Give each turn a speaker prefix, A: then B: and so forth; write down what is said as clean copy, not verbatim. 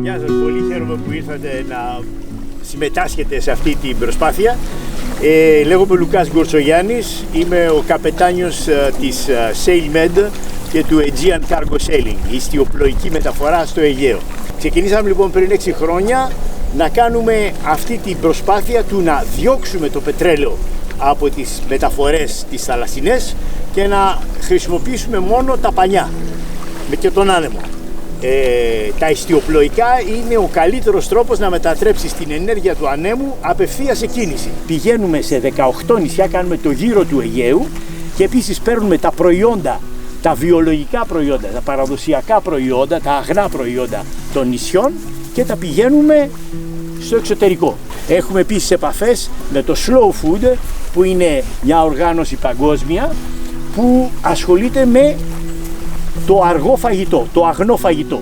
A: Γεια σας, πολύ χαίρομαι που ήρθατε να συμμετάσχετε σε αυτή την προσπάθεια. Λέγομαι Λουκάς Γκορτσογιάννης, είμαι ο καπετάνιος της SailMed και του Aegean Cargo Sailing, η ιστιοπλοϊκή μεταφορά στο Αιγαίο. Ξεκινήσαμε λοιπόν πριν 6 χρόνια να κάνουμε αυτή την προσπάθεια του να διώξουμε το πετρέλαιο από τις μεταφορές τις θαλασσινές και να χρησιμοποιήσουμε μόνο τα πανιά και τον άνεμο. Τα ιστιοπλοϊκά είναι ο καλύτερος τρόπος να μετατρέψεις την ενέργεια του ανέμου απευθείας σε κίνηση. Πηγαίνουμε σε 18 νησιά, κάνουμε το γύρο του Αιγαίου και επίσης παίρνουμε τα προϊόντα, τα βιολογικά προϊόντα, τα παραδοσιακά προϊόντα, τα αγνά προϊόντα των νησιών και τα πηγαίνουμε στο εξωτερικό. Έχουμε επίσης επαφές με το Slow Food, που είναι μια οργάνωση παγκόσμια που ασχολείται με το αργό φαγητό, το αγνό φαγητό.